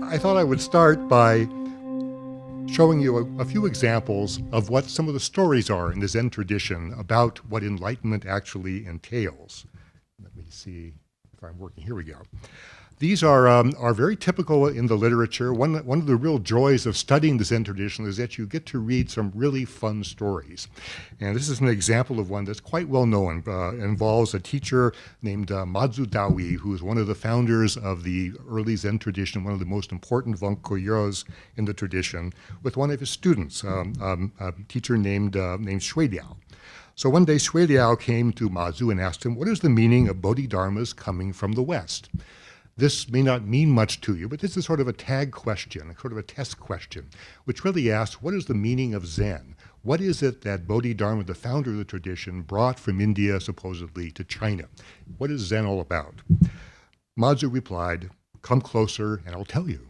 I thought I would start by showing you a few examples of what some of the stories are in the Zen tradition about what enlightenment actually entails. Let me see if I'm working. Here we go. These are very typical in the literature. One of the real joys of studying the Zen tradition is that you get to read some really fun stories. And this is an example of one that's quite well known. Involves a teacher named Madzu Dahui, who is one of the founders of the early Zen tradition, one of the most important Vonkoyos in the tradition, with one of his students, a teacher named Shui Liao. So one day Shui Liao came to Madzu and asked him, what is the meaning of Bodhidharmas coming from the West? This may not mean much to you, but this is sort of a tag question, sort of a test question, which really asks, what is the meaning of Zen? What is it that Bodhidharma, the founder of the tradition, brought from India, supposedly, to China? What is Zen all about? Madzu replied, come closer and I'll tell you.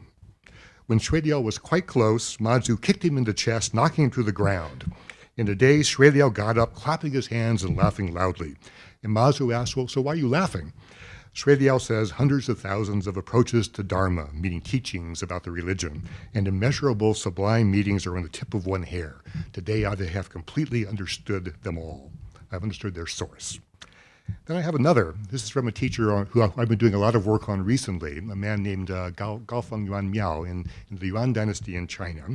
When Shui Liao was quite close, Madzu kicked him in the chest, knocking him to the ground. In a daze, Shui Liao got up, clapping his hands and laughing loudly. And Madzu asked, well, so why are you laughing? Shui Liao says hundreds of thousands of approaches to Dharma, meaning teachings about the religion, and immeasurable sublime meetings are on the tip of one hair. Today I have completely understood them all. I've understood their source. Then I have another. This is from a teacher who I've been doing a lot of work on recently, a man named Gaofeng Yuan Miao in the Yuan-dynasty in China,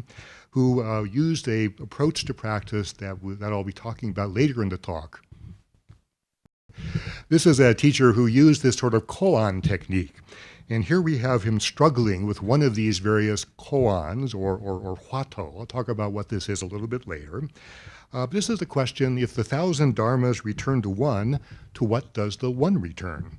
who used a approach to practice that I'll be talking about later in the talk. This is a teacher who used this sort of koan technique. And here we have him struggling with one of these various koans or huato. I'll talk about what this is a little bit later. This is the question, if the 1,000 dharmas return to one, to what does the one return?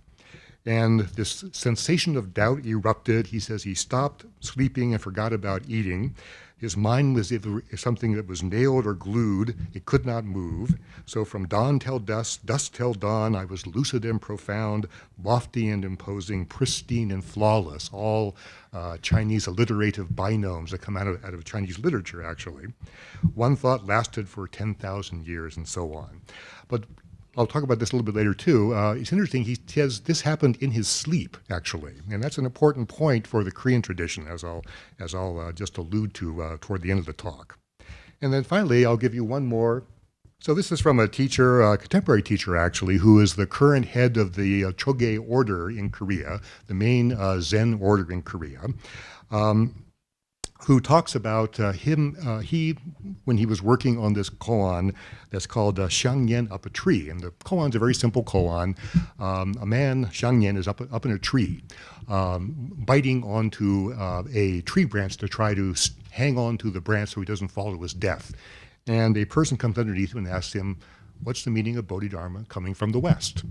And this sensation of doubt erupted. He says he stopped sleeping and forgot about eating. His mind was something that was nailed or glued. It could not move. So from dawn till dusk, dusk till dawn, I was lucid and profound, lofty and imposing, pristine and flawless, all Chinese alliterative binomes that come out of Chinese literature, actually. One thought lasted for 10,000 years and so on. But I'll talk about this a little bit later too. It's interesting, he says this happened in his sleep, actually. And that's an important point for the Korean tradition, as I'll just allude to toward the end of the talk. And then finally, I'll give you one more. So this is from a teacher, a contemporary teacher actually, who is the current head of the Choge order in Korea, the main Zen order in Korea. Who talks about when he was working on this koan that's called Xiangyan up a tree. And the koan's a very simple koan. A man, Xiangyan, is up in a tree, biting onto a tree branch to try to hang on to the branch so he doesn't fall to his death. And a person comes underneath him and asks him, what's the meaning of Bodhidharma coming from the West?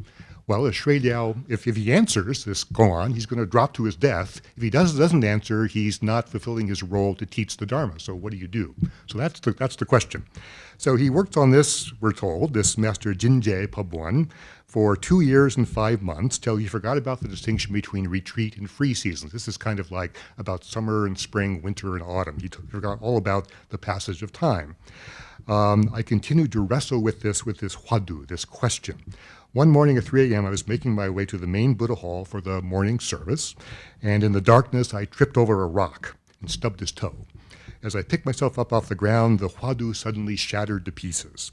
Well, as Shui Liao, if he answers this koan, he's going to drop to his death. If he doesn't answer, he's not fulfilling his role to teach the Dharma. So what do you do? So that's the question. So he worked on this, we're told, this Master Jinje Pabwan, for 2 years and 5 months till he forgot about the distinction between retreat and free seasons. This is kind of like about summer and spring, winter and autumn. He forgot all about the passage of time. I continued to wrestle with this huadu, this question. One morning at 3 a.m., I was making my way to the main Buddha hall for the morning service, and in the darkness, I tripped over a rock and stubbed his toe. As I picked myself up off the ground, the huadu suddenly shattered to pieces.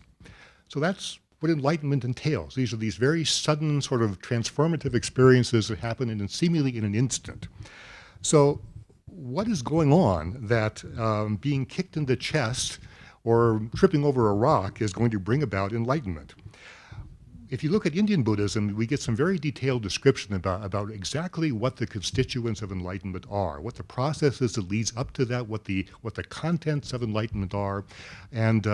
So that's what enlightenment entails. These are these very sudden sort of transformative experiences that happen seemingly in an instant. So what is going on that being kicked in the chest or tripping over a rock is going to bring about enlightenment? If you look at Indian Buddhism, we get some very detailed description about exactly what the constituents of enlightenment are, what the process is that leads up to that, what the contents of enlightenment are, and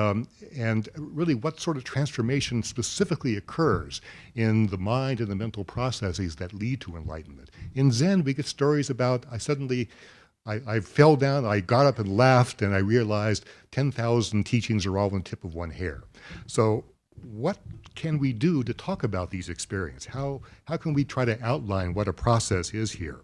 really what sort of transformation specifically occurs in the mind and the mental processes that lead to enlightenment. In Zen, we get stories about I fell down, I got up and laughed, and I realized 10,000 teachings are all on the tip of one hair. So what can we do to talk about these experiences? How can we try to outline what a process is here?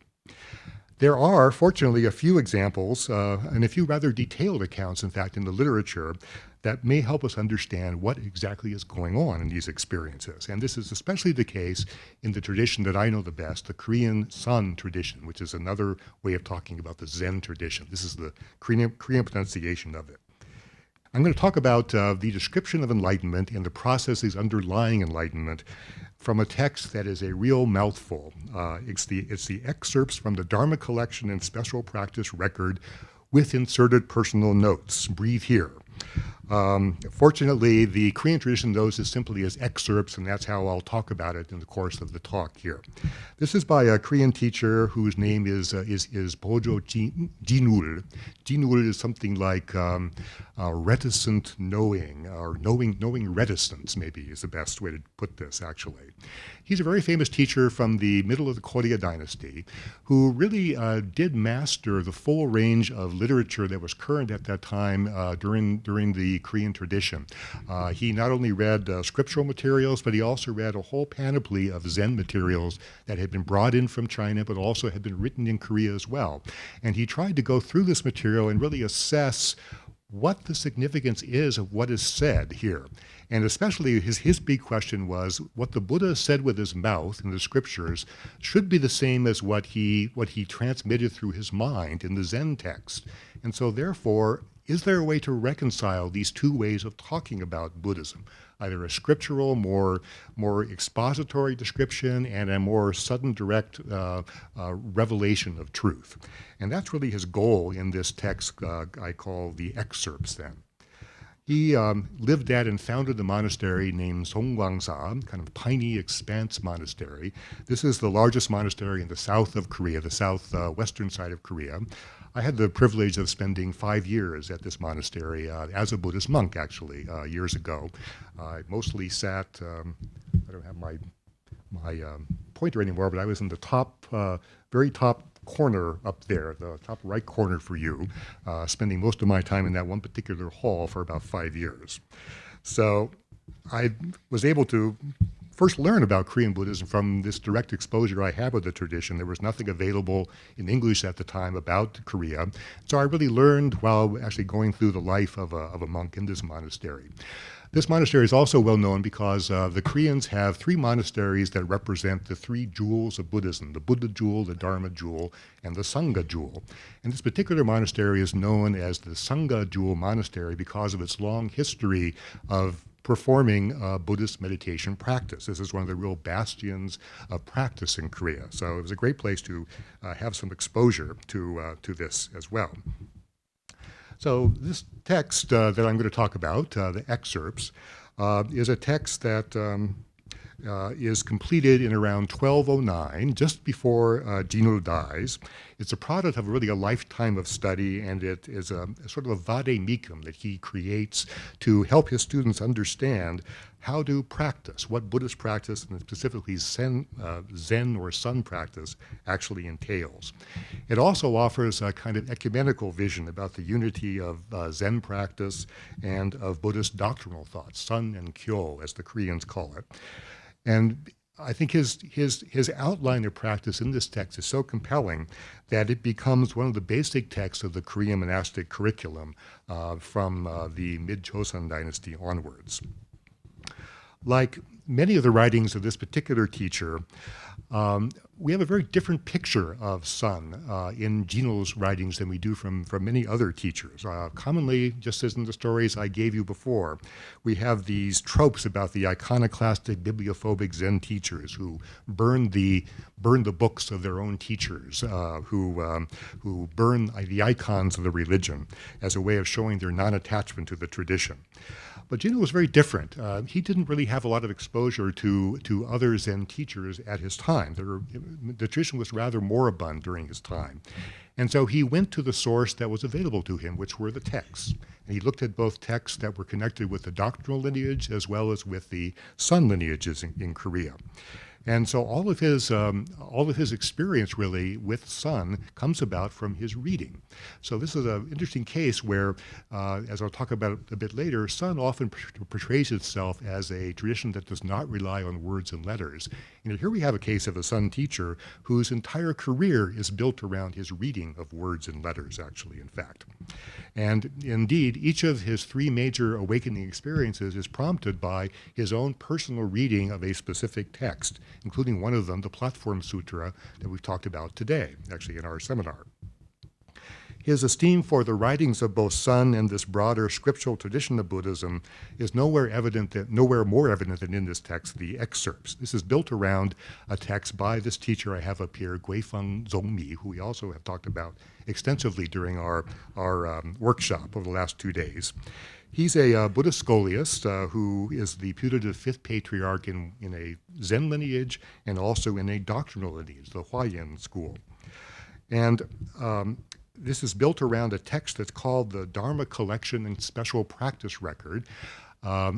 There are, fortunately, a few examples and a few rather detailed accounts, in fact, in the literature that may help us understand what exactly is going on in these experiences. And this is especially the case in the tradition that I know the best, the Korean Sun tradition, which is another way of talking about the Zen tradition. This is the Korean pronunciation of it. I'm going to talk about the description of enlightenment and the processes underlying enlightenment from a text that is a real mouthful. It's the excerpts from the Dharma collection and special practice record with inserted personal notes. Breathe here. Fortunately, the Korean tradition knows this simply as excerpts, and that's how I'll talk about it in the course of the talk here. This is by a Korean teacher whose name is Bojo Jinul. Jinul is something like reticent knowing, or knowing reticence, maybe is the best way to put this, actually. He's a very famous teacher from the middle of the Choson-dynasty who really did master the full range of literature that was current at that time during the Korean tradition. He not only read scriptural materials, but he also read a whole panoply of Zen materials that had been brought in from China, but also had been written in Korea as well. And he tried to go through this material and really assess what the significance is of what is said here. And especially his big question was, what the Buddha said with his mouth in the scriptures should be the same as what he transmitted through his mind in the Zen text. And so therefore, is there a way to reconcile these two ways of talking about Buddhism? Either a scriptural, more expository description and a more sudden, direct revelation of truth. And that's really his goal in this text I call the Excerpts then. He lived at and founded a monastery named Songgwangsa, kind of tiny expanse monastery. This is the largest monastery in the south of Korea, the southwestern side of Korea. I had the privilege of spending 5 years at this monastery as a Buddhist monk, actually, years ago. I mostly sat, I don't have my pointer anymore, but I was in the very top corner up there, the top right corner for you, spending most of my time in that one particular hall for about 5 years. So I was able to first learn about Korean Buddhism from this direct exposure I had with the tradition. There was nothing available in English at the time about Korea. So I really learned while actually going through the life of a monk in this monastery. This monastery is also well known because the Koreans have 3 monasteries that represent the 3 jewels of Buddhism, the Buddha jewel, the Dharma jewel, and the Sangha jewel. And this particular monastery is known as the Sangha jewel monastery because of its long history of performing Buddhist meditation practice. This is one of the real bastions of practice in Korea. So it was a great place to have some exposure to this as well. So this text that I'm going to talk about, the Excerpts, is a text that is completed in around 1209, just before Jinul dies. It's a product of really a lifetime of study, and it is a sort of a vade-mecum that he creates to help his students understand how to practice, what Buddhist practice, and specifically Zen or Sun practice, actually entails. It also offers a kind of ecumenical vision about the unity of Zen practice and of Buddhist doctrinal thought, Sun and Kyo, as the Koreans call it. And I think his outline of practice in this text is so compelling that it becomes one of the basic texts of the Korean monastic curriculum from the mid-Choson-dynasty onwards. Like many of the writings of this particular teacher, we have a very different picture of Sun in Jinul's writings than we do from many other teachers. Commonly, just as in the stories I gave you before, we have these tropes about the iconoclastic, bibliophobic Zen teachers who burn the books of their own teachers, who burn the icons of the religion as a way of showing their non-attachment to the tradition. But Jinul was very different. He didn't really have a lot of exposure to other Zen teachers at his time. The tradition was rather moribund during his time. And so he went to the source that was available to him, which were the texts. And he looked at both texts that were connected with the doctrinal lineage as well as with the Sun lineages in Korea. And so all of his experience really with Sun comes about from his reading. So this is an interesting case where, as I'll talk about a bit later, Sun often portrays itself as a tradition that does not rely on words and letters. Here we have a case of a Sun teacher whose entire career is built around his reading of words and letters, actually, in fact. And indeed, each of his three major awakening experiences is prompted by his own personal reading of a specific text, including one of them, the Platform Sutra, that we've talked about today, actually in our seminar. His esteem for the writings of both Sun and this broader scriptural tradition of Buddhism is nowhere more evident than in this text, the Excerpts. This is built around a text by this teacher I have up here, Guifeng Zongmi, who we also have talked about extensively during our workshop over the last 2 days. He's a Buddhist scholiast who is the putative fifth patriarch in a Zen lineage and also in a doctrinal lineage, the Huayan school. And this is built around a text that's called the Dharma Collection and Special Practice Record,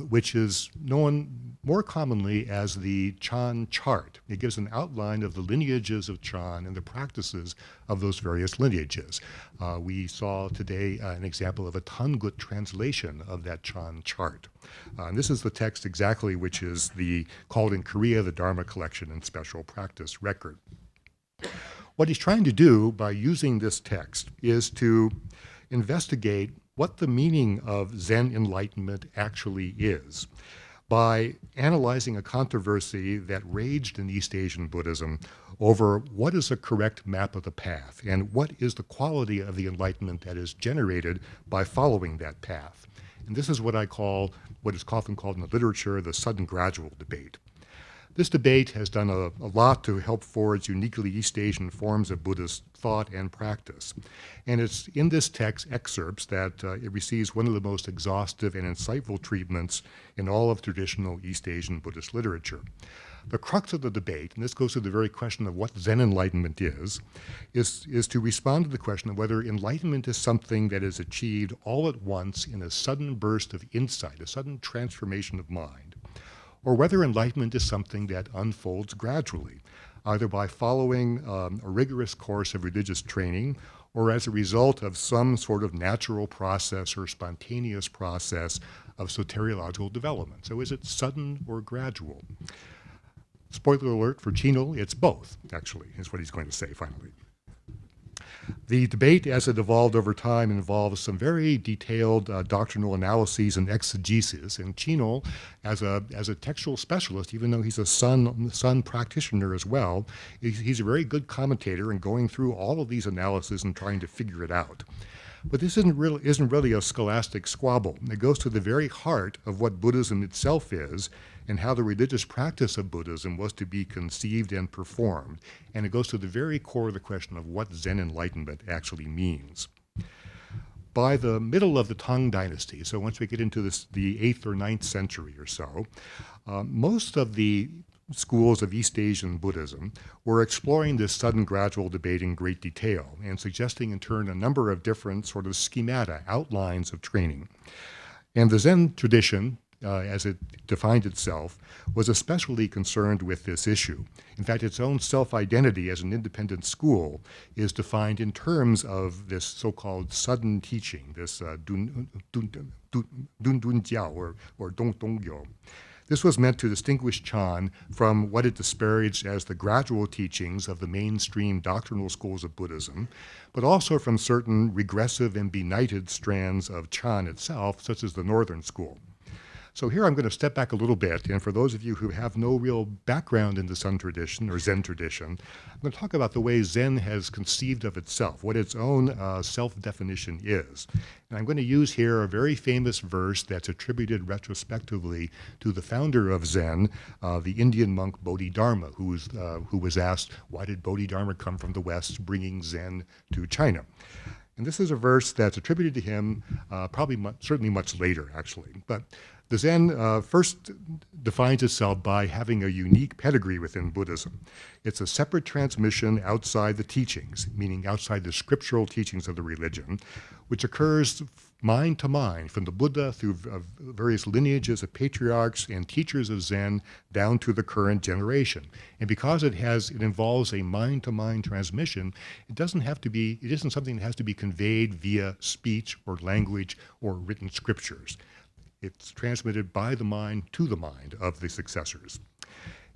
which is known more commonly as the Chan chart. It gives an outline of the lineages of Chan and the practices of those various lineages. We saw today an example of a Tangut translation of that Chan chart. And this is the text exactly which is called in Korea the Dharma Collection and Special Practice Record. What he's trying to do by using this text is to investigate what the meaning of Zen enlightenment actually is by analyzing a controversy that raged in East Asian Buddhism over what is a correct map of the path and what is the quality of the enlightenment that is generated by following that path. And this is what is often called in the literature the sudden gradual debate. This debate has done a lot to help forge uniquely East Asian forms of Buddhist thought and practice. And it's in this text, Excerpts, that it receives one of the most exhaustive and insightful treatments in all of traditional East Asian Buddhist literature. The crux of the debate, and this goes to the very question of what Zen enlightenment is to respond to the question of whether enlightenment is something that is achieved all at once in a sudden burst of insight, a sudden transformation of mind, or whether enlightenment is something that unfolds gradually, either by following a rigorous course of religious training or as a result of some sort of natural process or spontaneous process of soteriological development. So is it sudden or gradual? Spoiler alert for Chinol, it's both, actually, is what he's going to say finally. The debate, as it evolved over time, involves some very detailed doctrinal analyses and exegesis. And Chinol, as a textual specialist, even though he's a Sun practitioner as well, he's a very good commentator in going through all of these analyses and trying to figure it out. But this isn't really a scholastic squabble. It goes to the very heart of what Buddhism itself is and how the religious practice of Buddhism was to be conceived and performed. And it goes to the very core of the question of what Zen enlightenment actually means. By the middle of the Tang Dynasty, so once we get into the 8th or 9th century or so, most of the schools of East Asian Buddhism were exploring this sudden gradual debate in great detail and suggesting in turn a number of different sort of schemata, outlines of training. And the Zen tradition, as it defined itself, was especially concerned with this issue. In fact, its own self-identity as an independent school is defined in terms of this so-called sudden teaching, this dun jiao or dong dong yo. This was meant to distinguish Chan from what it disparaged as the gradual teachings of the mainstream doctrinal schools of Buddhism, but also from certain regressive and benighted strands of Chan itself, such as the Northern School. So here I'm going to step back a little bit, and for those of you who have no real background in the Sun tradition or Zen tradition, I'm going to talk about the way Zen has conceived of itself, what its own self-definition is. And I'm going to use here a very famous verse that's attributed retrospectively to the founder of Zen, the Indian monk Bodhidharma, who was asked, why did Bodhidharma come from the West bringing Zen to China? And this is a verse that's attributed to him certainly much later, actually. But The Zen first defines itself by having a unique pedigree within Buddhism. It's a separate transmission outside the teachings, meaning outside the scriptural teachings of the religion, which occurs mind to mind, from the Buddha through various lineages of patriarchs and teachers of Zen down to the current generation. And because it involves a mind-to-mind transmission, it isn't something that has to be conveyed via speech or language or written scriptures. It's transmitted by the mind to the mind of the successors.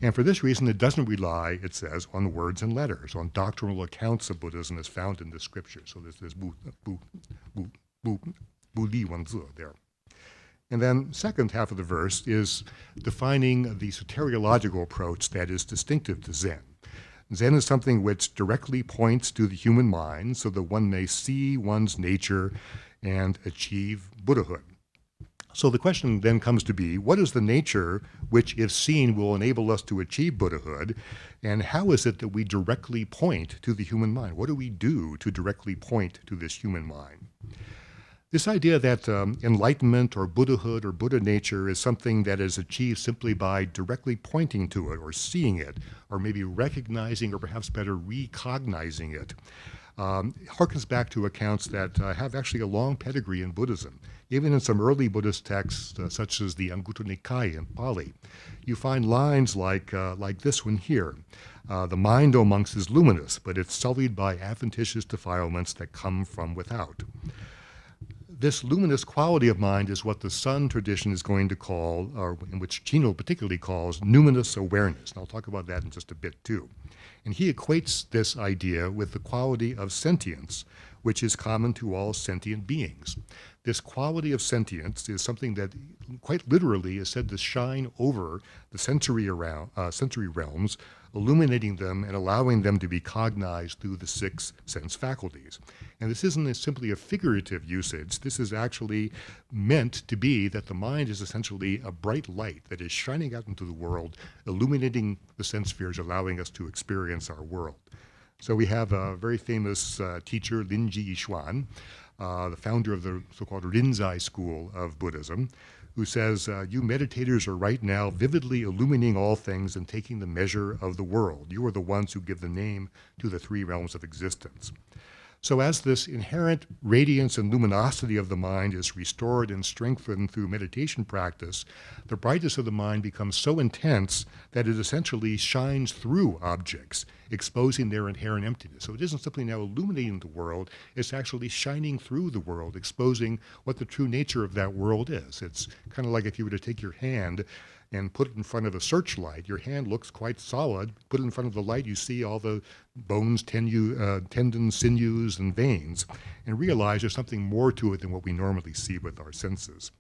And for this reason, it doesn't rely, it says, on words and letters, on doctrinal accounts of Buddhism as found in the scriptures. So there's this bu li wen zi there. And then second half of the verse is defining the soteriological approach that is distinctive to Zen. Zen is something which directly points to the human mind so that one may see one's nature and achieve Buddhahood. So the question then comes to be, what is the nature which, if seen, will enable us to achieve Buddhahood, and how is it that we directly point to the human mind? What do we do to directly point to this human mind? This idea that enlightenment or Buddhahood or Buddha nature is something that is achieved simply by directly pointing to it or seeing it, or maybe recognizing or perhaps better recognizing it, harkens back to accounts that have actually a long pedigree in Buddhism. Even in some early Buddhist texts, such as the Anguttara Nikaya in Pali, you find lines like this one here. The mind, O monks, is luminous, but it's sullied by adventitious defilements that come from without. This luminous quality of mind is what the Sun tradition is going to call, or in which Chino particularly calls, numinous awareness. And I'll talk about that in just a bit too. And he equates this idea with the quality of sentience, which is common to all sentient beings. This quality of sentience is something that quite literally is said to shine over the sensory realms, illuminating them and allowing them to be cognized through the 6 sense faculties. And this isn't simply a figurative usage. This is actually meant to be that the mind is essentially a bright light that is shining out into the world, illuminating the sense spheres, allowing us to experience our world. So we have a very famous teacher, Linji Yishuan, the founder of the so-called Rinzai school of Buddhism, who says, you meditators are right now vividly illumining all things and taking the measure of the world. You are the ones who give the name to the 3 realms of existence. So as this inherent radiance and luminosity of the mind is restored and strengthened through meditation practice, the brightness of the mind becomes so intense that it essentially shines through objects, exposing their inherent emptiness. So it isn't simply now illuminating the world, it's actually shining through the world, exposing what the true nature of that world is. It's kind of like if you were to take your hand and put it in front of a searchlight. Your hand looks quite solid. Put it in front of the light, you see all the bones, tendons, sinews, and veins, and realize there's something more to it than what we normally see with our senses.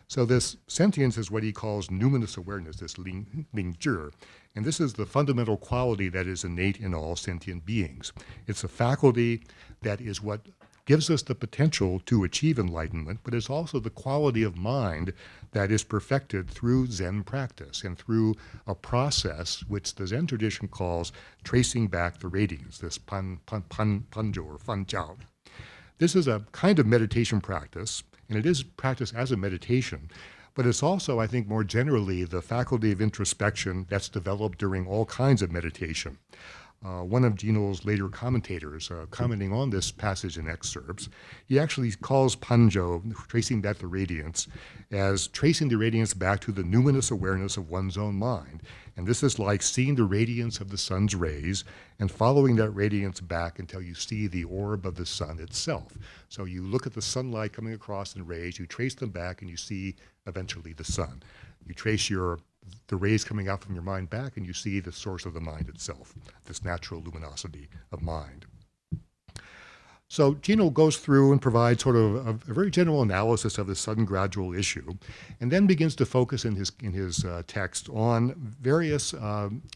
So this sentience is what he calls numinous awareness, this ling zhi, and this is the fundamental quality that is innate in all sentient beings. It's a faculty that is what gives us the potential to achieve enlightenment, but it's also the quality of mind that is perfected through Zen practice and through a process which the Zen tradition calls tracing back the radiance, this panzhou or fanjiao. This is a kind of meditation practice, and it is practiced as a meditation, but it's also, I think, more generally the faculty of introspection that's developed during all kinds of meditation. One of Geno's later commentators, commenting on this passage in Excerpts, he actually calls panzhou, tracing back the radiance, as tracing the radiance back to the numinous awareness of one's own mind. And this is like seeing the radiance of the sun's rays and following that radiance back until you see the orb of the sun itself. So you look at the sunlight coming across in rays, you trace them back, and you see eventually the sun. You trace the rays coming out from your mind back, and you see the source of the mind itself, this natural luminosity of mind. So Gino goes through and provides sort of a very general analysis of the sudden gradual issue, and then begins to focus in his text on various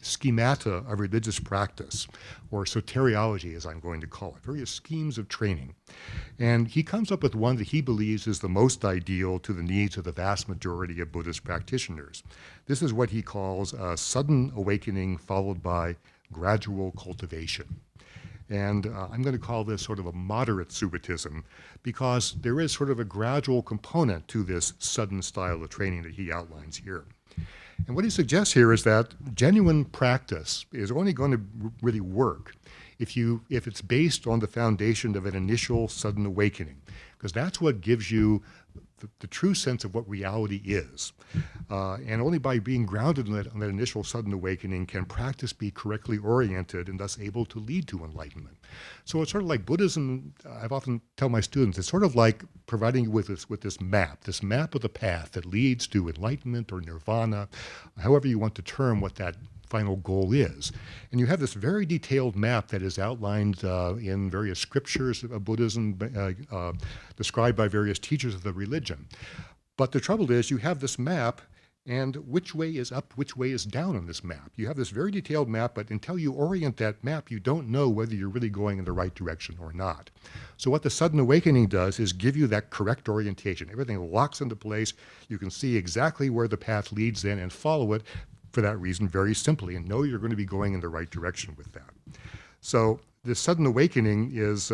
schemata of religious practice, or soteriology, as I'm going to call it, various schemes of training. And he comes up with one that he believes is the most ideal to the needs of the vast majority of Buddhist practitioners. This is what he calls a sudden awakening followed by gradual cultivation. And I'm going to call this sort of a moderate Subitism because there is sort of a gradual component to this sudden style of training that he outlines here. And what he suggests here is that genuine practice is only going to really work if it's based on the foundation of an initial sudden awakening, because that's what gives you the true sense of what reality is. And only by being grounded in that initial sudden awakening can practice be correctly oriented and thus able to lead to enlightenment. So it's sort of like Buddhism. I've often tell my students, it's sort of like providing you with this map of the path that leads to enlightenment or nirvana, however you want to term what that final goal is. And you have this very detailed map that is outlined in various scriptures of Buddhism, described by various teachers of the religion. But the trouble is you have this map, and which way is up, which way is down on this map. You have this very detailed map, but until you orient that map, you don't know whether you're really going in the right direction or not. So what the sudden awakening does is give you that correct orientation. Everything locks into place. You can see exactly where the path leads in and follow it for that reason very simply, and know you're going to be going in the right direction with that. So the sudden awakening is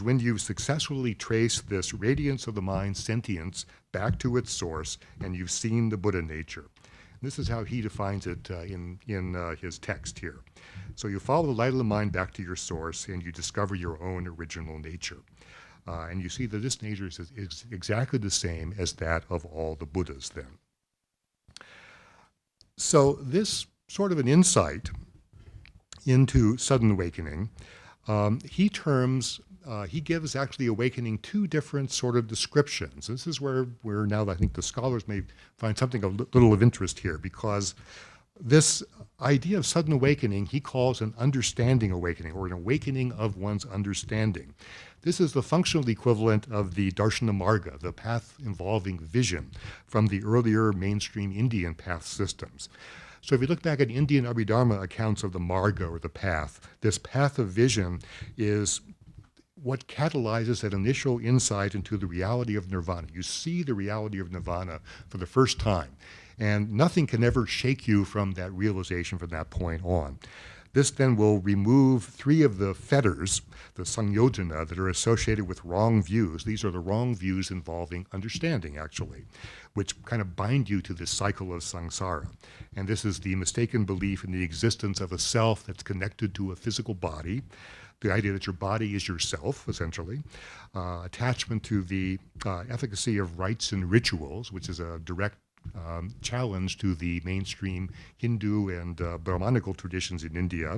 when you successfully trace this radiance of the mind sentience back to its source, and you've seen the Buddha nature. And this is how he defines it in his text here. So you follow the light of the mind back to your source, and you discover your own original nature. And you see that this nature is exactly the same as that of all the Buddhas then. So this sort of an insight into sudden awakening, he gives actually awakening two different sort of descriptions. This is where now I think the scholars may find something a little of interest here, because this idea of sudden awakening he calls an understanding awakening, or an awakening of one's understanding. This is the functional equivalent of the Darshana Marga, the path involving vision, from the earlier mainstream Indian path systems. So if you look back at Indian Abhidharma accounts of the Marga, or the path, this path of vision is what catalyzes that initial insight into the reality of nirvana. You see the reality of nirvana for the first time, and nothing can ever shake you from that realization from that point on. This then will remove three of the fetters, the sangyojana, that are associated with wrong views. These are the wrong views involving understanding, actually, which kind of bind you to this cycle of samsara. And this is the mistaken belief in the existence of a self that's connected to a physical body, the idea that your body is yourself, essentially, attachment to the efficacy of rites and rituals, which is a direct challenge to the mainstream Hindu and Brahmanical traditions in India.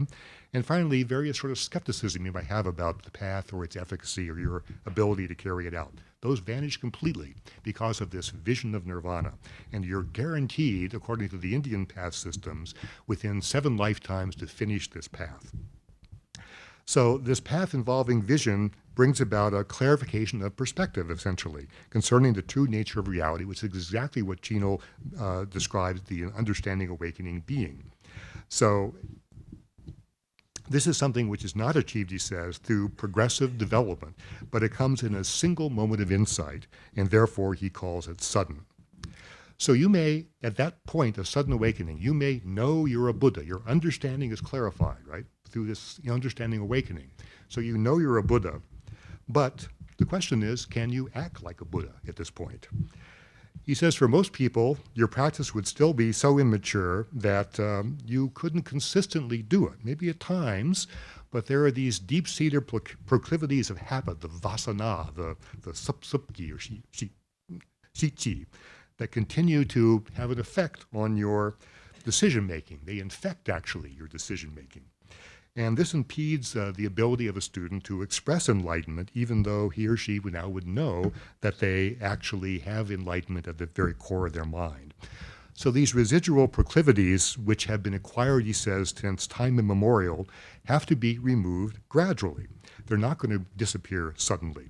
And finally, various sort of skepticism you might have about the path or its efficacy or your ability to carry it out. Those vanish completely because of this vision of nirvana. And you're guaranteed, according to the Indian path systems, within 7 lifetimes to finish this path. So this path involving vision brings about a clarification of perspective, essentially, concerning the true nature of reality, which is exactly what Chino describes the understanding awakening being. So this is something which is not achieved, he says, through progressive development, but it comes in a single moment of insight, and therefore he calls it sudden. So you may, at that point of sudden awakening, you may know you're a Buddha. Your understanding is clarified, right, through this understanding awakening. So you know you're a Buddha, but the question is, can you act like a Buddha at this point? He says for most people, your practice would still be so immature that you couldn't consistently do it, maybe at times, but there are these deep-seated proclivities of habit, the vasana, the supki or shichi, that continue to have an effect on your decision-making. They infect, actually, your decision-making. And this impedes the ability of a student to express enlightenment, even though he or she would know that they actually have enlightenment at the very core of their mind. So these residual proclivities, which have been acquired, he says, since time immemorial, have to be removed gradually. They're not going to disappear suddenly.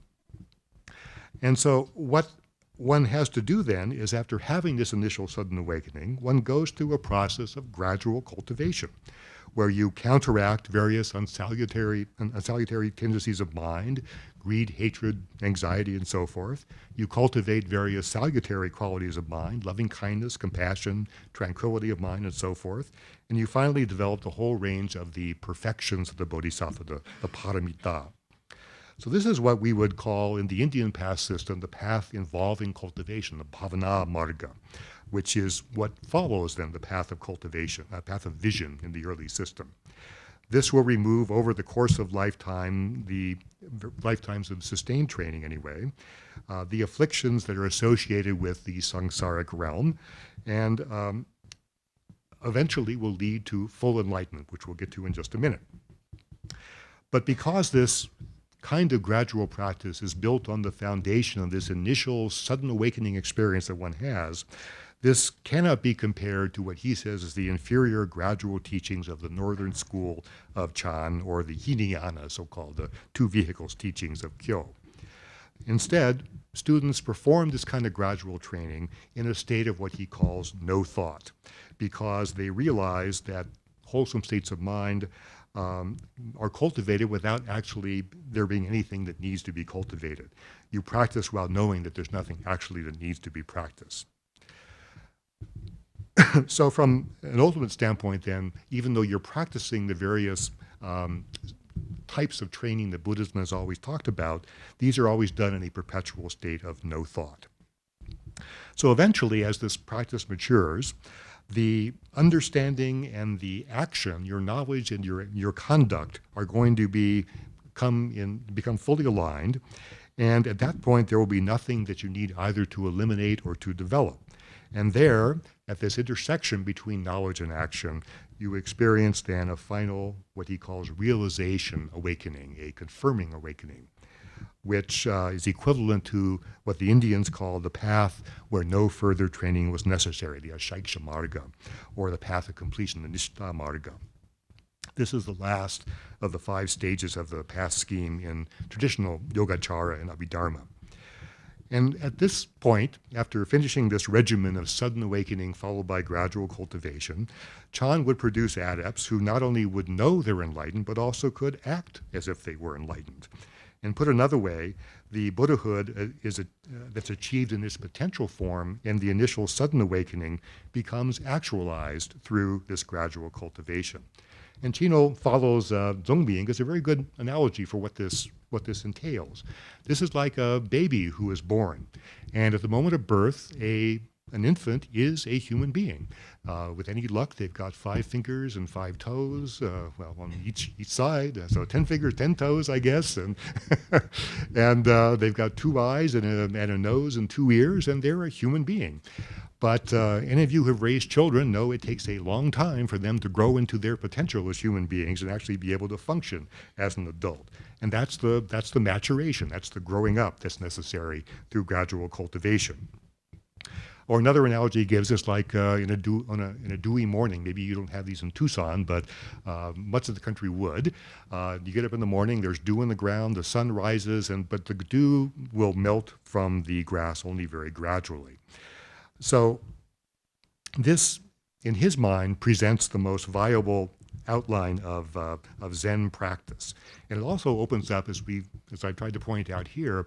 And so what one has to do then is, after having this initial sudden awakening, one goes through a process of gradual cultivation, where you counteract various unsalutary tendencies of mind, greed, hatred, anxiety, and so forth. You cultivate various salutary qualities of mind, loving kindness, compassion, tranquility of mind, and so forth. And you finally develop the whole range of the perfections of the bodhisattva, the paramita. So this is what we would call in the Indian path system the path involving cultivation, the bhavana marga, which is what follows then the path of cultivation, a path of vision in the early system. This will remove over the course of lifetimes of sustained training anyway, the afflictions that are associated with the samsaric realm, and eventually will lead to full enlightenment, which we'll get to in just a minute. But because this kind of gradual practice is built on the foundation of this initial sudden awakening experience that one has, this cannot be compared to what he says is the inferior gradual teachings of the northern school of Chan, or the Hinayana, so-called, the two vehicles teachings of Kyo. Instead, students perform this kind of gradual training in a state of what he calls no thought, because they realize that wholesome states of mind are cultivated without actually there being anything that needs to be cultivated. You practice while knowing that there's nothing actually that needs to be practiced. So from an ultimate standpoint then, even though you're practicing the various types of training that Buddhism has always talked about, these are always done in a perpetual state of no thought. So eventually, as this practice matures, the understanding and the action, your knowledge and your conduct are going to become fully aligned. And at that point, there will be nothing that you need either to eliminate or to develop. And there, at this intersection between knowledge and action, you experience then a final, what he calls realization awakening, a confirming awakening, which is equivalent to what the Indians call the path where no further training was necessary, the Ashaiksha Marga, or the path of completion, the Nishta Marga. This is the last of the 5 stages of the path scheme in traditional Yogacara and Abhidharma. And at this point, after finishing this regimen of sudden awakening followed by gradual cultivation, Chan would produce adepts who not only would know they're enlightened, but also could act as if they were enlightened. And put another way, the Buddhahood that's achieved in its potential form in the initial sudden awakening becomes actualized through this gradual cultivation. And Chino follows Zongbing as a very good analogy for what this entails. This is like a baby who is born, and at the moment of birth, an infant is a human being. With any luck, they've got 5 fingers and 5 toes, well, on each side, so 10 fingers, 10 toes, I guess, and and they've got 2 eyes and a nose and 2 ears, and they're a human being. But any of you who have raised children know it takes a long time for them to grow into their potential as human beings and actually be able to function as an adult. And that's the maturation, that's the growing up that's necessary through gradual cultivation. Or another analogy he gives is like in a dewy morning. Maybe you don't have these in Tucson, but much of the country would. You get up in the morning, there's dew on the ground, the sun rises, but the dew will melt from the grass only very gradually. So this, in his mind, presents the most viable outline of Zen practice. And it also opens up, as I tried to point out here,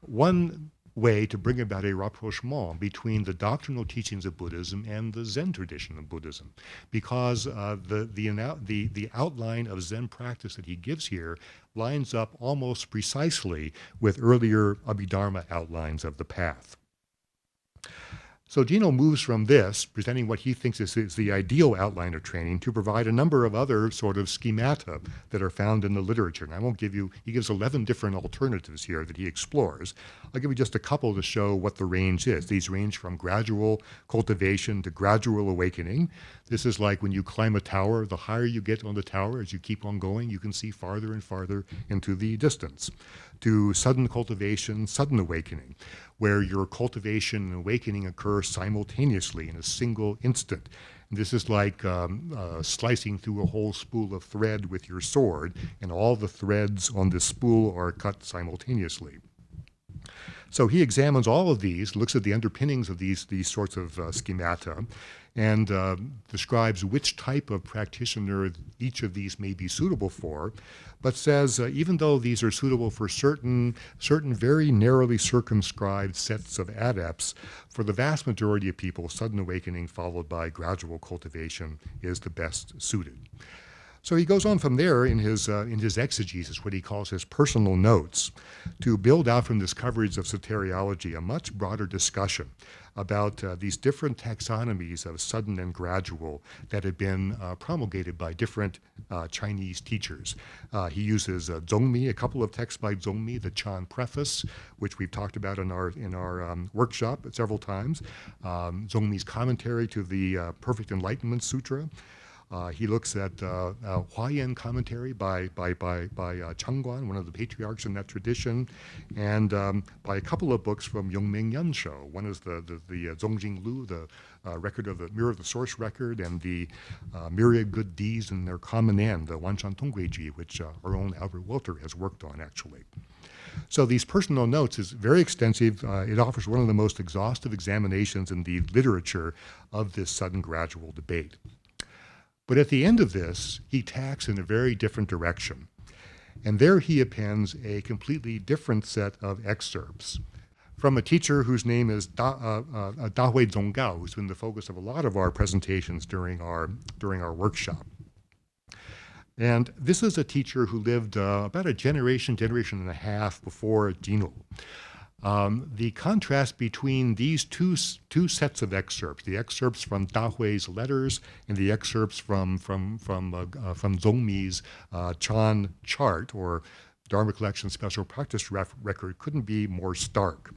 one way to bring about a rapprochement between the doctrinal teachings of Buddhism and the Zen tradition of Buddhism, because the outline of Zen practice that he gives here lines up almost precisely with earlier Abhidharma outlines of the path. So Gino moves from this, presenting what he thinks is the ideal outline of training, to provide a number of other sort of schemata that are found in the literature. And I won't give you, he gives 11 different alternatives here that he explores. I'll give you just a couple to show what the range is. These range from gradual cultivation to gradual awakening. This is like when you climb a tower, the higher you get on the tower, as you keep on going, you can see farther and farther into the distance. To sudden cultivation, sudden awakening, where your cultivation and awakening occur simultaneously in a single instant. And this is like slicing through a whole spool of thread with your sword, and all the threads on this spool are cut simultaneously. So he examines all of these, looks at the underpinnings of these sorts of schemata, and describes which type of practitioner each of these may be suitable for, but says even though these are suitable for certain very narrowly circumscribed sets of adepts, for the vast majority of people, sudden awakening followed by gradual cultivation is the best suited. So he goes on from there in his exegesis, what he calls his personal notes, to build out from this coverage of soteriology a much broader discussion about these different taxonomies of sudden and gradual that have been promulgated by different Chinese teachers. He uses Zongmi, a couple of texts by Zongmi, the Chan Preface, which we've talked about in our workshop several times, Zongmi's commentary to the Perfect Enlightenment Sutra. He looks at Huayan commentary by Changguan, one of the patriarchs in that tradition, and by a couple of books from Yongming Yansho. One is the Zongjing Lu, the record of the Mirror of the Source record, and the Myriad Good Deeds in their common end, the Wanshan Tongguiji, which our own Albert Welter has worked on, actually. So these personal notes is very extensive. It offers one of the most exhaustive examinations in the literature of this sudden gradual debate. But at the end of this, he tacks in a very different direction. And there he appends a completely different set of excerpts from a teacher whose name is Dahui Zonggao, who's been the focus of a lot of our presentations during our workshop. And this is a teacher who lived about a generation and a half before Jino. The contrast between these two sets of excerpts, the excerpts from Dahui's letters and the excerpts from Zongmi's Chan chart or Dharma Collection Special Practice record, couldn't be more stark.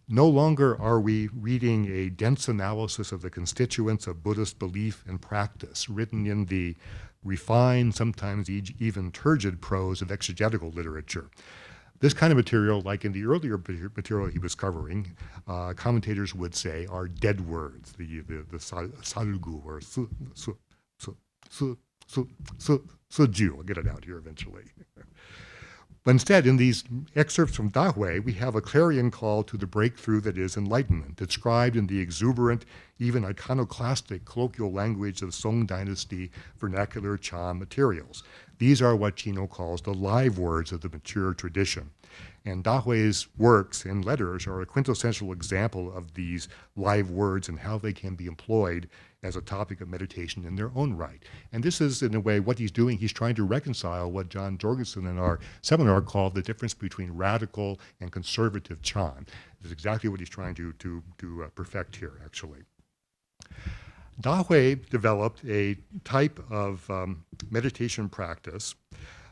No longer are we reading a dense analysis of the constituents of Buddhist belief and practice, written in the refined, sometimes even turgid prose of exegetical literature. This kind of material, like in the earlier material he was covering, commentators would say are dead words, the sarugu or suju. I'll get it out here eventually. But instead, in these excerpts from Dahui, we have a clarion call to the breakthrough that is enlightenment, described in the exuberant, even iconoclastic colloquial language of Song-dynasty vernacular Chan materials. These are what Chino calls the live words of the mature tradition. And Dahui's works and letters are a quintessential example of these live words and how they can be employed as a topic of meditation in their own right. And this is, in a way, what he's doing. He's trying to reconcile what John Jorgensen in our seminar called the difference between radical and conservative Chan. This is exactly what he's trying to perfect here, actually. Dahui developed a type of meditation practice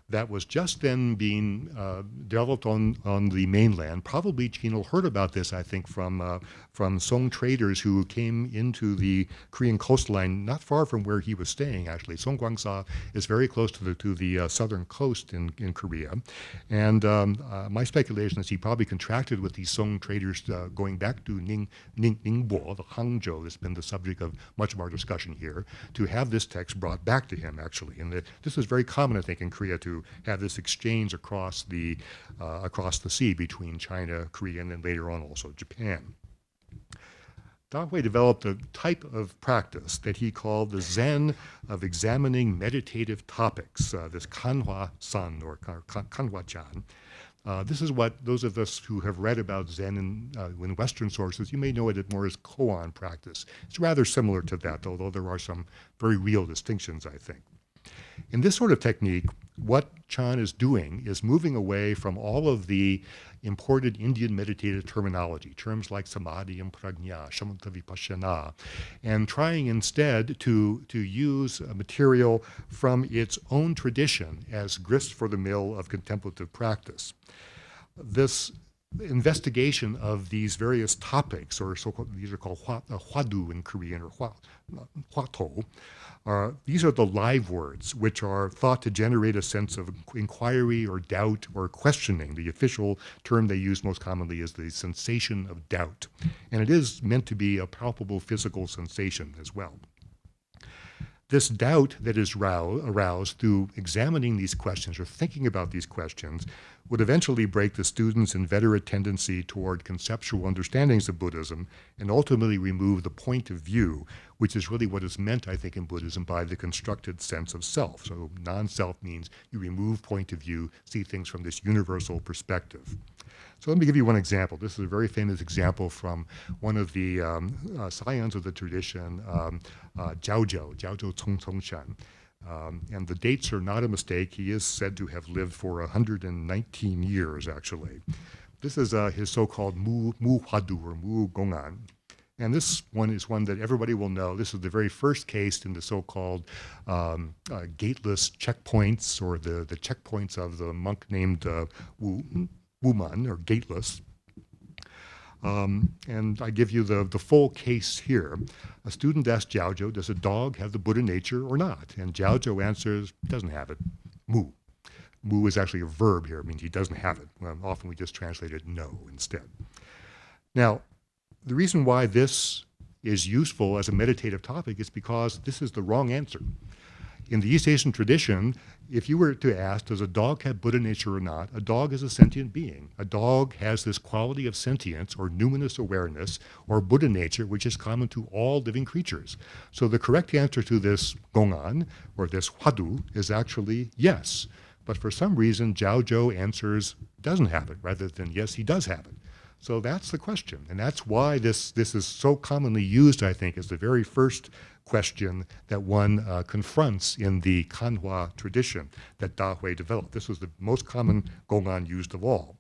that was just then being developed on the mainland. Probably Chino heard about this, I think, from Song traders who came into the Korean coastline, not far from where he was staying, actually. Song Gwangsa is very close to the southern coast in Korea. And my speculation is he probably contracted with these Song traders going back to Ningbo, the Hangzhou, that's been the subject of much of our discussion here, to have this text brought back to him, actually. And this is very common, I think, in Korea to have this exchange across the sea between China, Korea, and then later on also Japan. Dahui developed a type of practice that he called the Zen of examining meditative topics, this kanhwa-san or kanhwa-chan. This is what those of us who have read about Zen in Western sources, you may know it more as koan practice. It's rather similar to that, although there are some very real distinctions, I think. In this sort of technique, what Chan is doing is moving away from all of the imported Indian meditative terminology, terms like samadhi and prajna, shamatha vipassana, and trying instead to use a material from its own tradition as grist for the mill of contemplative practice. This investigation of these various topics, or so-called, these are called hwadu in Korean, or hwato. These are the live words, which are thought to generate a sense of inquiry or doubt or questioning. The official term they use most commonly is the sensation of doubt. And it is meant to be a palpable physical sensation as well. This doubt that is aroused through examining these questions or thinking about these questions would eventually break the student's inveterate tendency toward conceptual understandings of Buddhism and ultimately remove the point of view, which is really what is meant, I think, in Buddhism by the constructed sense of self. So non-self means you remove point of view, see things from this universal perspective. So let me give you one example. This is a very famous example from one of the scions of the tradition, Jiaozhou Cong. And the dates are not a mistake. He is said to have lived for 119 years, actually. This is his so-called Mu Huadu, or Mu Gongan. And this one is one that everybody will know. This is the very first case in the so-called gateless checkpoints, or the checkpoints of the monk named Wuman, or gateless. And I give you the full case here. A student asked Jiaozhou, does a dog have the Buddha nature or not? And Jiaozhou answers, doesn't have it. Mu. Mu is actually a verb here. It means he doesn't have it. Often we just translate it no instead. Now, the reason why this is useful as a meditative topic is because this is the wrong answer. In the East Asian tradition, if you were to ask, does a dog have Buddha nature or not, a dog is a sentient being. A dog has this quality of sentience, or numinous awareness, or Buddha nature, which is common to all living creatures. So the correct answer to this gongan, or this huadu, is actually yes. But for some reason, Jiaozhou answers doesn't have it, rather than yes, he does have it. So that's the question. And that's why this is so commonly used, I think, as the very first question that one confronts in the kanhwa tradition that Dahui developed. This was the most common gongan used of all.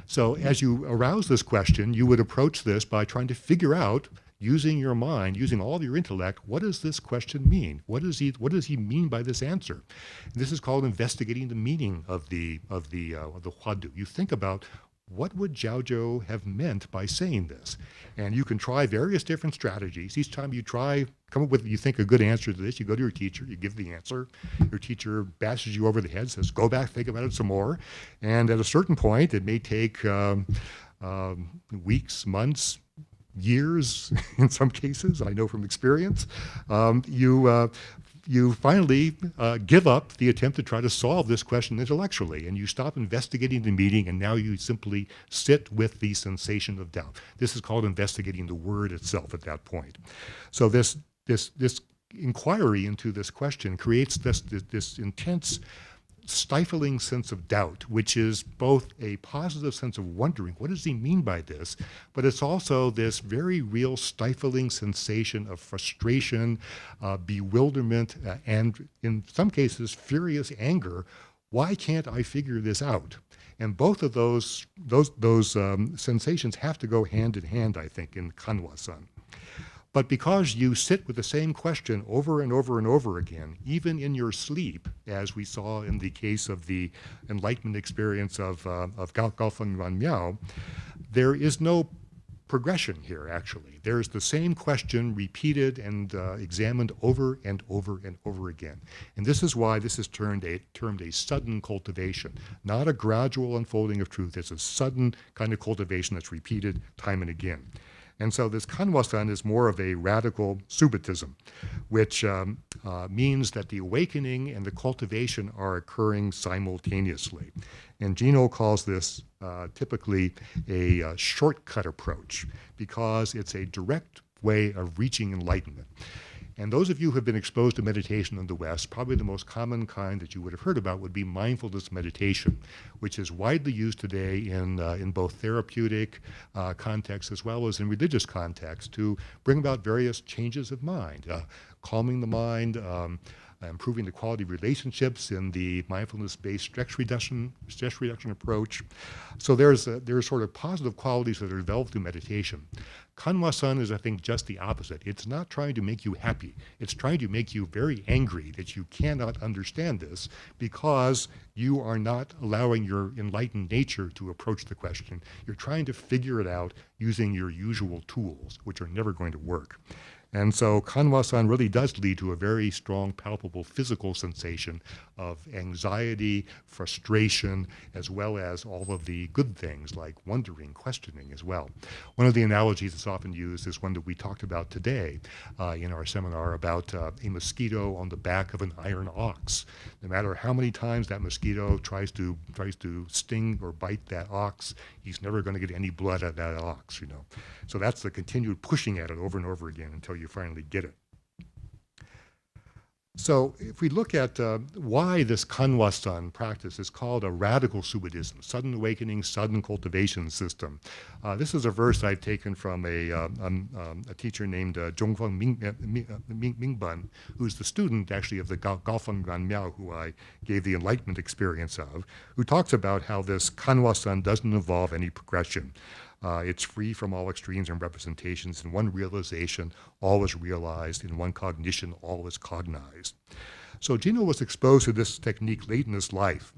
So as you arouse this question, you would approach this by trying to figure out, using your mind, using all of your intellect, what does this question mean? What does he mean by this answer? And this is called investigating the meaning of the huadu. You think about, what would Jiaozhou have meant by saying this? And you can try various different strategies. Each time you come up with, you think, a good answer to this, you go to your teacher, you give the answer. Your teacher bashes you over the head, says, go back, think about it some more. And at a certain point, it may take weeks, months, years, in some cases, I know from experience, you finally give up the attempt to try to solve this question intellectually, and you stop investigating the meaning, and now you simply sit with the sensation of doubt. This is called investigating the word itself at that point. So this inquiry into this question creates this intense, stifling sense of doubt, which is both a positive sense of wondering, what does he mean by this? But it's also this very real stifling sensation of frustration, bewilderment, and in some cases, furious anger. Why can't I figure this out? And both of those sensations have to go hand in hand, I think, in kanhwa-san. But because you sit with the same question over and over and over again, even in your sleep, as we saw in the case of the Enlightenment experience of Gaofeng Yuan Miao, there is no progression here, actually. There's the same question repeated and examined over and over and over again. And this is why this is termed a sudden cultivation, not a gradual unfolding of truth. It's a sudden kind of cultivation that's repeated time and again. And so this kanhwa-san is more of a radical Subitism, which means that the awakening and the cultivation are occurring simultaneously. And Gino calls this typically a shortcut approach, because it's a direct way of reaching enlightenment. And those of you who have been exposed to meditation in the West, probably the most common kind that you would have heard about would be mindfulness meditation, which is widely used today in both therapeutic contexts as well as in religious contexts to bring about various changes of mind, calming the mind, improving the quality of relationships in the mindfulness-based stress reduction approach. So there's sort of positive qualities that are developed through meditation. Kanhwa-san is, I think, just the opposite. It's not trying to make you happy. It's trying to make you very angry that you cannot understand this because you are not allowing your enlightened nature to approach the question. You're trying to figure it out using your usual tools, which are never going to work. And so kanhwa-san really does lead to a very strong, palpable physical sensation of anxiety, frustration, as well as all of the good things like wondering, questioning as well. One of the analogies that's often used is one that we talked about today in our seminar about a mosquito on the back of an iron ox. No matter how many times that mosquito tries to sting or bite that ox, he's never going to get any blood out of that ox, So that's the continued pushing at it over and over again until you finally get it. So if we look at why this kanhwa-san practice is called a radical Subitism, sudden awakening, sudden cultivation system. This is a verse I've taken from a teacher named Zhongfeng Mingbun, who's the student actually of the Gaofeng Miao, who I gave the Enlightenment experience of, who talks about how this kanhwa-san doesn't involve any progression. It's free from all extremes and representations. In one realization, all is realized. In one cognition, all is cognized. So Jino was exposed to this technique late in his life.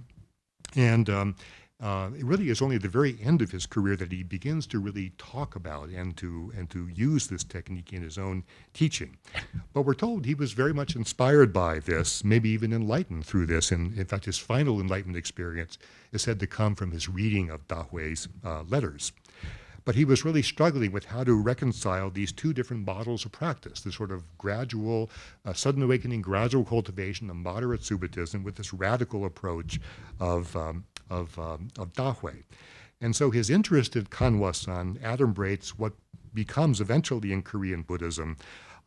And it really is only at the very end of his career that he begins to really talk about and to use this technique in his own teaching. But we're told he was very much inspired by this, maybe even enlightened through this. And in fact, his final enlightenment experience is said to come from his reading of Dahui's letters. But he was really struggling with how to reconcile these two different models of practice, the sort of gradual, sudden awakening, gradual cultivation, a moderate Subitism with this radical approach of Dahui. And so his interest in kanhwa-san adumbrates what becomes eventually in Korean Buddhism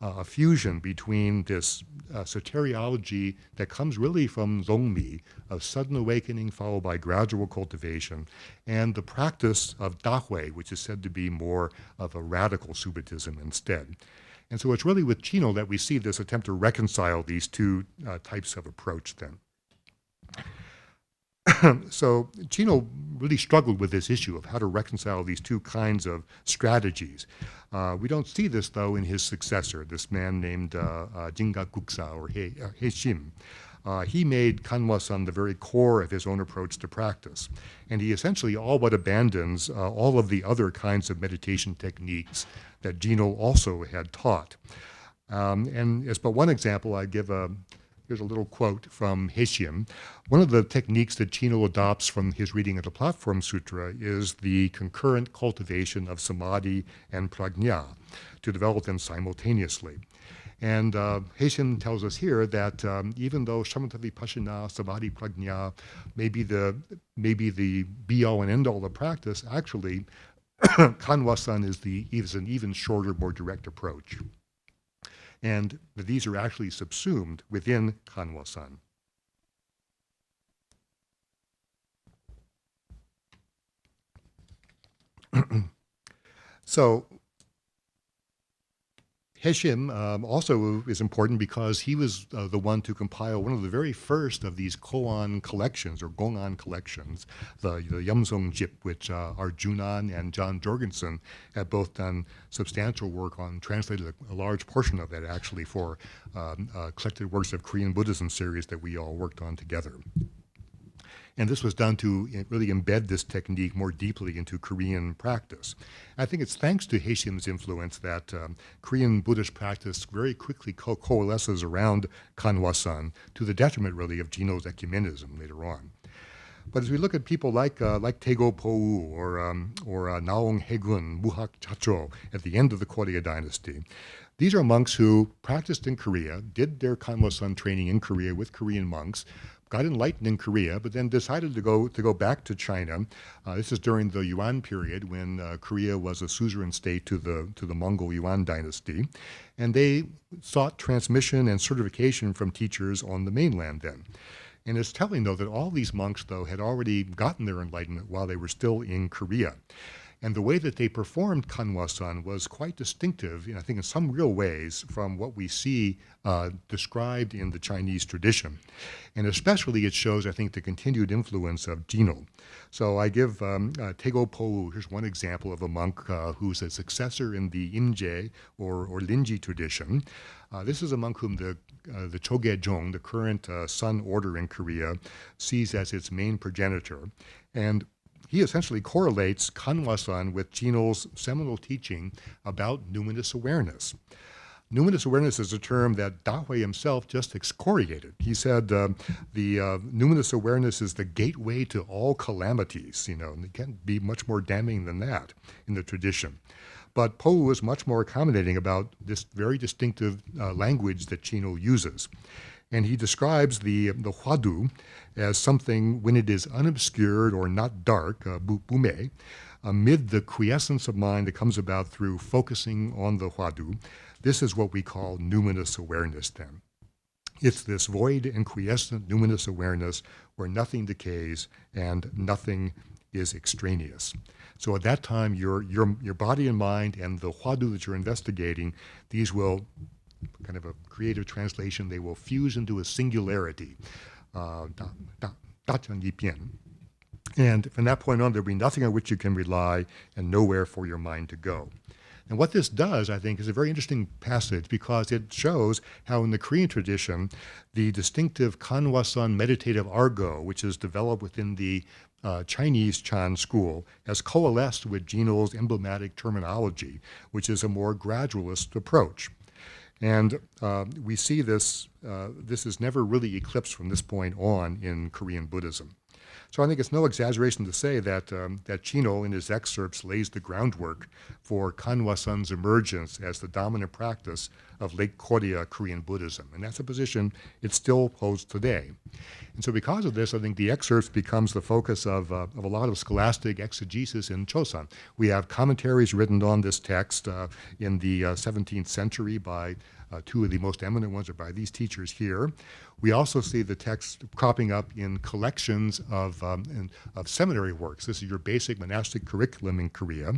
a fusion between this soteriology that comes really from Zongmi, of sudden awakening followed by gradual cultivation, and the practice of Dahui, which is said to be more of a radical Subitism instead. And so it's really with Chino that we see this attempt to reconcile these two types of approach then. So Chino really struggled with this issue of how to reconcile these two kinds of strategies. We don't see this, though, in his successor, this man named Jingakuksa or Heishim. He made kanhwa-san the very core of his own approach to practice. And he essentially all but abandons all of the other kinds of meditation techniques that Jino also had taught. And as but one example, I give here's a little quote from Heishim. One of the techniques that Chino adopts from his reading of the Platform Sutra is the concurrent cultivation of samadhi and prajna, to develop them simultaneously. And Heishim tells us here that even though shamatha vipassana, samadhi prajna may be the be-all and end-all of practice, actually kanhwa-san is an even shorter, more direct approach. And these are actually subsumed within kanhwa-san. So Heishim also is important because he was the one to compile one of the very first of these koan collections or gongan collections, the Yamsung Jip, which Arjunan and John Jorgensen have both done substantial work on, translated a large portion of that actually for collected works of Korean Buddhism series that we all worked on together. And this was done to really embed this technique more deeply into Korean practice. I think it's thanks to Heishim's influence that Korean Buddhist practice very quickly coalesces around kanhwa-san, to the detriment really of Jino's ecumenism later on. But as we look at people like Taego Po-u or Naong Haegun, Muhak Chacho at the end of the Korea dynasty, these are monks who practiced in Korea, did their kanhwa-san training in Korea with Korean monks, got enlightened in Korea, but then decided to go back to China. This is during the Yuan period when Korea was a suzerain state to the Mongol Yuan dynasty, and they sought transmission and certification from teachers on the mainland then. And it's telling, though, that all these monks, though, had already gotten their enlightenment while they were still in Korea. And the way that they performed kanhwa-san was quite distinctive, I think in some real ways, from what we see described in the Chinese tradition. And especially it shows, I think, the continued influence of Jino. So I give Taego Po-u, here's one example of a monk who's a successor in the Imje or Linji tradition. This is a monk whom the Choge-jong, the current Sun order in Korea, sees as its main progenitor. And he essentially correlates kanhwa-san with Jino's seminal teaching about numinous awareness. Numinous awareness is a term that Dahui himself just excoriated. He said the numinous awareness is the gateway to all calamities, and it can't be much more damning than that in the tradition. But Po is much more accommodating about this very distinctive language that Chino uses. And he describes the huadu as something when it is unobscured or not dark, bume, amid the quiescence of mind that comes about through focusing on the huadu. This is what we call numinous awareness then. It's this void and quiescent numinous awareness where nothing decays and nothing is extraneous. So at that time, your body and mind and the huadu that you're investigating, these will, kind of a creative translation, they will fuse into a singularity. And from that point on, there'll be nothing on which you can rely and nowhere for your mind to go. And what this does, I think, is a very interesting passage because it shows how in the Korean tradition, the distinctive kanhwa-san meditative argot, which is developed within the Chinese Chan school, has coalesced with Jino's emblematic terminology, which is a more gradualist approach. And we see this is never really eclipsed from this point on in Korean Buddhism. So I think it's no exaggeration to say that that Chino in his excerpts lays the groundwork for kanhwa-san's emergence as the dominant practice of late Korea Korean Buddhism. And that's a position it still holds today. And so because of this, I think the excerpts becomes the focus of a lot of scholastic exegesis in Choson. We have commentaries written on this text in the 17th century by two of the most eminent ones are by these teachers here. We also see the text cropping up in collections of seminary works. This is your basic monastic curriculum in Korea,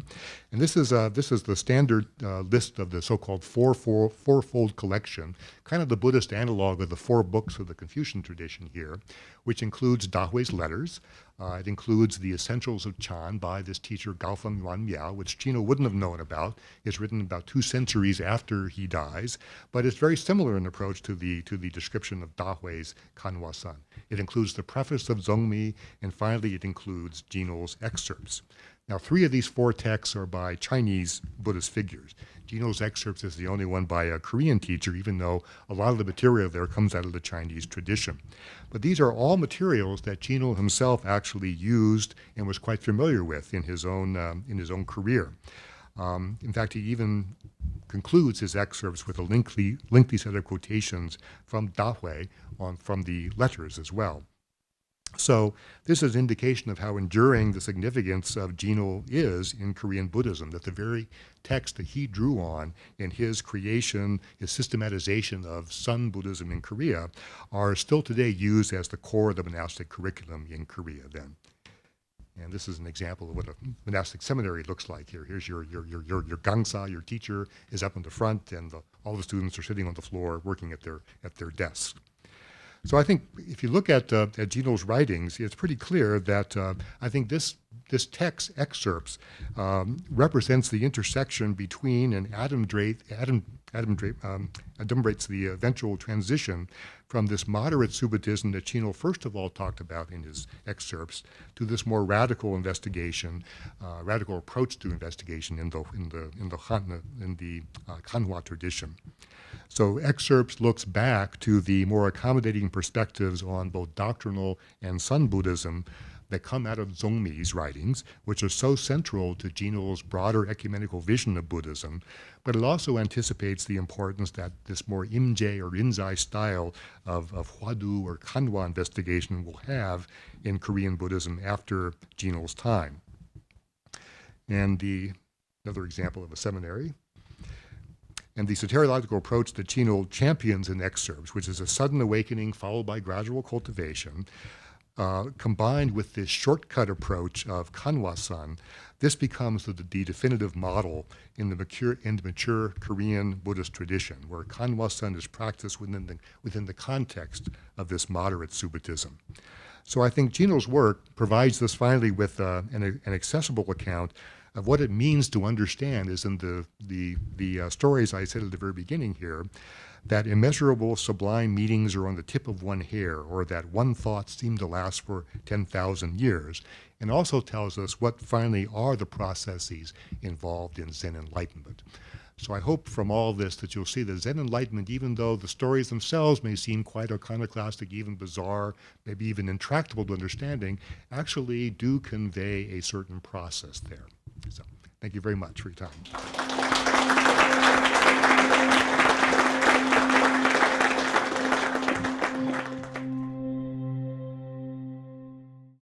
and this is the standard list of the so-called fourfold collection, kind of the Buddhist analog of the 4 books of the Confucian tradition here, which includes Dahui's letters. It includes the Essentials of Chan by this teacher Gaofeng Yuan Miao, which Chino wouldn't have known about. It's written about 2 centuries after he dies, but it's very similar in approach to the description of Dahui's kanhwa-san. It includes the preface of Zongmi, and finally it includes Jino's excerpts. Now, 3 of these 4 texts are by Chinese Buddhist figures. Jino's excerpts is the only one by a Korean teacher, even though a lot of the material there comes out of the Chinese tradition. But these are all materials that Jino himself actually used and was quite familiar with in his own career. In fact, he even concludes his excerpts with a lengthy set of quotations from Dahui from the letters as well. So this is an indication of how enduring the significance of Jino is in Korean Buddhism, that the very text that he drew on in his creation, his systematization of Sun Buddhism in Korea, are still today used as the core of the monastic curriculum in Korea then. And this is an example of what a monastic seminary looks like here. Here's your gangsa, your teacher is up in the front, and all the students are sitting on the floor working at their desks. So I think if you look at Jino's writings, it's pretty clear that I think this text excerpts represents the intersection between and adumbrates the eventual transition from this moderate Subitism that Chino first of all talked about in his excerpts to this more radical investigation, radical approach to investigation in the kanhwa tradition. So excerpts looks back to the more accommodating perspectives on both doctrinal and Sun Buddhism that come out of Zongmi's writings, which are so central to Jino's broader ecumenical vision of Buddhism, but it also anticipates the importance that this more imje or inzai style of huadu or kanhwa investigation will have in Korean Buddhism after Jino's time. And another example of a seminary. And the soteriological approach that Chino champions in excerpts, which is a sudden awakening followed by gradual cultivation, combined with this shortcut approach of kanhwa-san, this becomes the definitive model in the mature Korean Buddhist tradition, where kanhwa-san is practiced within the context of this moderate Subitism. So I think Jino's work provides us finally with an accessible account of what it means to understand is in the stories I said at the very beginning here, that immeasurable sublime meetings are on the tip of one hair, or that one thought seemed to last for 10,000 years, and also tells us what finally are the processes involved in Zen enlightenment. So I hope from all this that you'll see that Zen enlightenment, even though the stories themselves may seem quite iconoclastic, even bizarre, maybe even intractable to understanding, actually do convey a certain process there. So thank you very much for your time.